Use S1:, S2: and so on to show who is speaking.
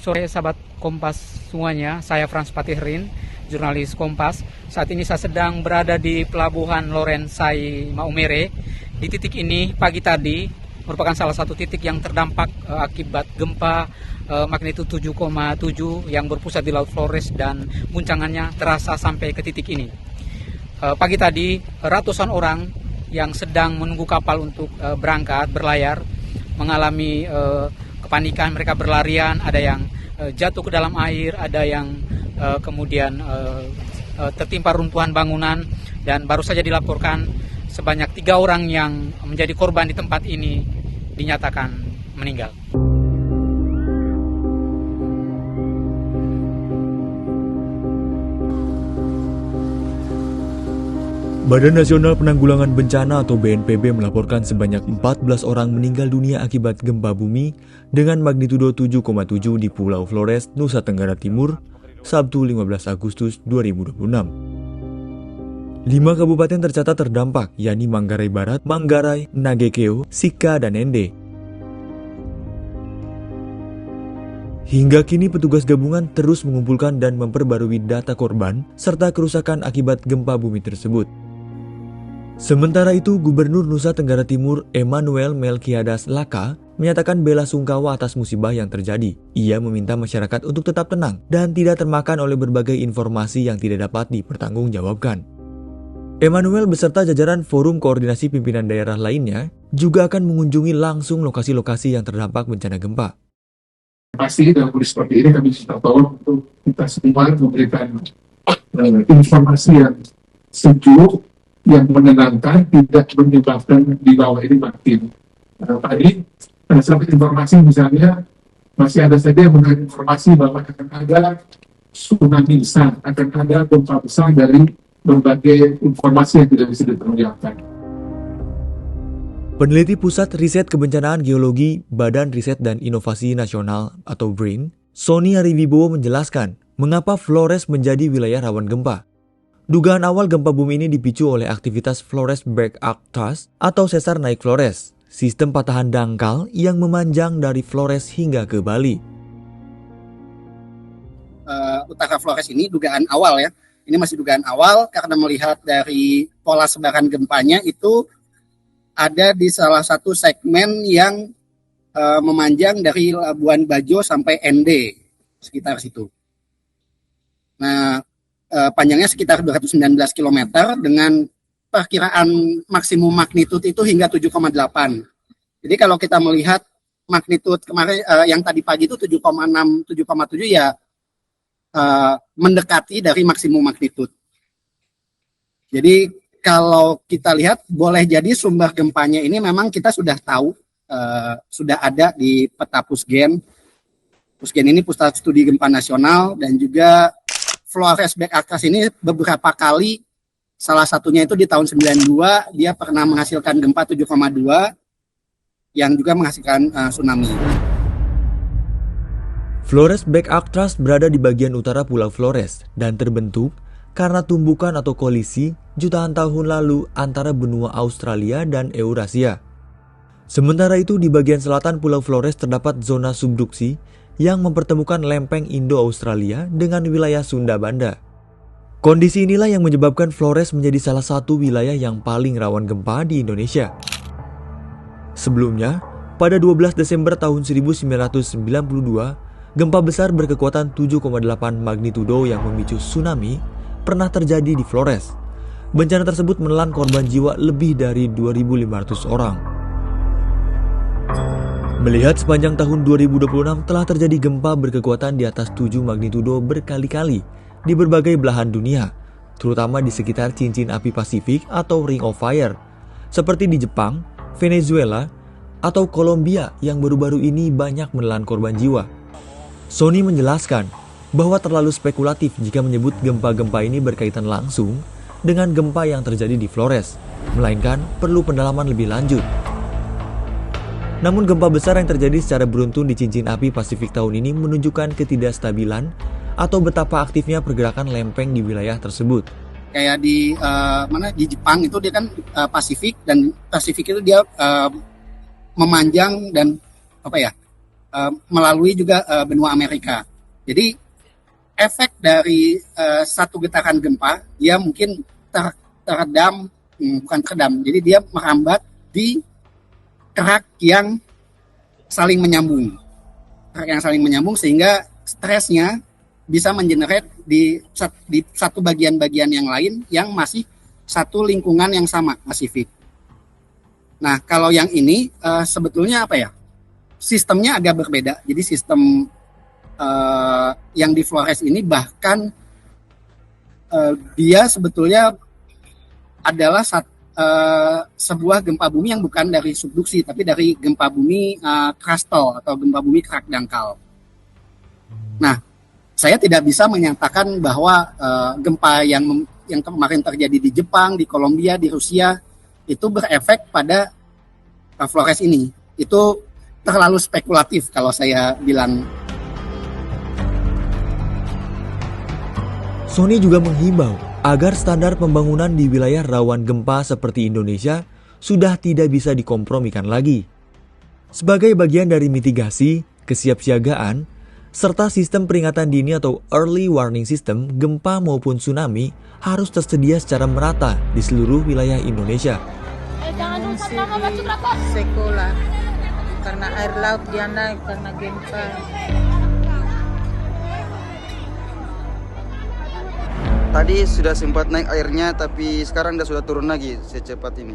S1: Sore sahabat Kompas semuanya, saya Frans Patihrin, jurnalis Kompas. Saat ini saya sedang berada di Pelabuhan Lorensai Maumere. Di titik ini pagi tadi merupakan salah satu titik yang terdampak akibat gempa magnitudo 7,7 yang berpusat di Laut Flores dan guncangannya terasa sampai ke titik ini. Pagi tadi ratusan orang yang sedang menunggu kapal untuk berangkat berlayar mengalami kepanikan, mereka berlarian, ada yang jatuh ke dalam air, ada yang kemudian tertimpa runtuhan bangunan, dan baru saja dilaporkan sebanyak 3 orang yang menjadi korban di tempat ini dinyatakan meninggal.
S2: Badan Nasional Penanggulangan Bencana atau BNPB melaporkan sebanyak 14 orang meninggal dunia akibat gempa bumi dengan magnitudo 7,7 di Pulau Flores, Nusa Tenggara Timur, Sabtu 15 Agustus 2026. 5 kabupaten tercatat terdampak, yakni Manggarai Barat, Manggarai, Nagekeo, Sika, dan Ende. Hingga kini petugas gabungan terus mengumpulkan dan memperbarui data korban serta kerusakan akibat gempa bumi tersebut. Sementara itu, Gubernur Nusa Tenggara Timur Emmanuel Melkiades Laka menyatakan bela sungkawa atas musibah yang terjadi. Ia meminta masyarakat untuk tetap tenang dan tidak termakan oleh berbagai informasi yang tidak dapat dipertanggungjawabkan. Emmanuel beserta jajaran Forum Koordinasi Pimpinan Daerah lainnya juga akan mengunjungi langsung lokasi-lokasi yang terdampak bencana gempa.
S3: Pasti dalam kondisi seperti ini kami minta tolong untuk kita semua memberikan informasi yang sejuk, yang menenangkan, tidak menyebabkan di bawah ini makin. Tadi sampai informasi misalnya masih ada saja yang mengenai informasi bahwa akan ada tsunami besar, akan ada gempa besar dari berbagai informasi yang tidak bisa diperlihatkan.
S2: Peneliti Pusat Riset Kebencanaan Geologi Badan Riset dan Inovasi Nasional atau BRIN, Sony Ariwibowo menjelaskan mengapa Flores menjadi wilayah rawan gempa. Dugaan awal gempa bumi ini dipicu oleh aktivitas Flores Breakout Thrust atau sesar naik Flores, sistem patahan dangkal yang memanjang dari Flores hingga ke Bali.
S4: Utara Flores ini dugaan awal ya, ini masih dugaan awal karena melihat dari pola sebaran gempanya itu ada di salah satu segmen yang memanjang dari Labuan Bajo sampai Ende, sekitar situ. Nah, panjangnya sekitar 219 km dengan perkiraan maksimum magnitudo itu hingga 7,8. Jadi kalau kita melihat magnitudo kemarin yang tadi pagi itu 7,6, 7,7 ya mendekati dari maksimum magnitudo. Jadi kalau kita lihat boleh jadi sumber gempanya ini memang kita sudah tahu, sudah ada di peta Pusgen. Pusgen ini Pusat Studi Gempa Nasional, dan juga Flores Breakout Thrust ini beberapa kali, salah satunya itu di tahun 92, dia pernah menghasilkan gempa 7,2 yang juga menghasilkan tsunami.
S2: Flores Breakout Thrust berada di bagian utara Pulau Flores dan terbentuk karena tumbukan atau kolisi jutaan tahun lalu antara benua Australia dan Eurasia. Sementara itu di bagian selatan Pulau Flores terdapat zona subduksi yang mempertemukan lempeng Indo-Australia dengan wilayah Sunda Banda. Kondisi inilah yang menyebabkan Flores menjadi salah satu wilayah yang paling rawan gempa di Indonesia. Sebelumnya, pada 12 Desember tahun 1992, gempa besar berkekuatan 7,8 magnitudo yang memicu tsunami pernah terjadi di Flores. Bencana tersebut menelan korban jiwa lebih dari 2.500 orang. Melihat sepanjang tahun 2026 telah terjadi gempa berkekuatan di atas 7 magnitudo berkali-kali di berbagai belahan dunia, terutama di sekitar cincin api Pasifik atau Ring of Fire, seperti di Jepang, Venezuela, atau Kolombia yang baru-baru ini banyak menelan korban jiwa. Sony menjelaskan bahwa terlalu spekulatif jika menyebut gempa-gempa ini berkaitan langsung dengan gempa yang terjadi di Flores, melainkan perlu pendalaman lebih lanjut. Namun gempa besar yang terjadi secara beruntun di cincin api Pasifik tahun ini menunjukkan ketidakstabilan atau betapa aktifnya pergerakan lempeng di wilayah tersebut.
S4: Kayak di di Jepang itu dia kan Pasifik, dan Pasifik itu dia memanjang dan melalui juga benua Amerika. Jadi efek dari satu getaran gempa dia mungkin teredam, bukan teredam, jadi dia merambat di kerak yang saling menyambung. Kerak yang saling menyambung sehingga stresnya bisa mengenerate di satu bagian-bagian yang lain yang masih satu lingkungan yang sama, Pasifik. Nah, kalau yang ini sebetulnya apa ya? Sistemnya agak berbeda. Jadi sistem yang di Flores ini bahkan dia sebetulnya adalah sebuah gempa bumi yang bukan dari subduksi, tapi dari gempa bumi crustal atau gempa bumi kerak dangkal. Nah, saya tidak bisa menyatakan bahwa gempa yang kemarin terjadi di Jepang, di Kolombia, di Rusia itu berefek pada Flores ini. Itu terlalu spekulatif kalau saya bilang.
S2: Sony juga menghimbau agar standar pembangunan di wilayah rawan gempa seperti Indonesia sudah tidak bisa dikompromikan lagi. Sebagai bagian dari mitigasi, kesiapsiagaan, serta sistem peringatan dini atau early warning system gempa maupun tsunami harus tersedia secara merata di seluruh wilayah Indonesia.
S5: Sekolah karena air laut dia naik karena gempa.
S6: Tadi sudah sempat naik airnya, tapi sekarang sudah turun lagi secepat ini.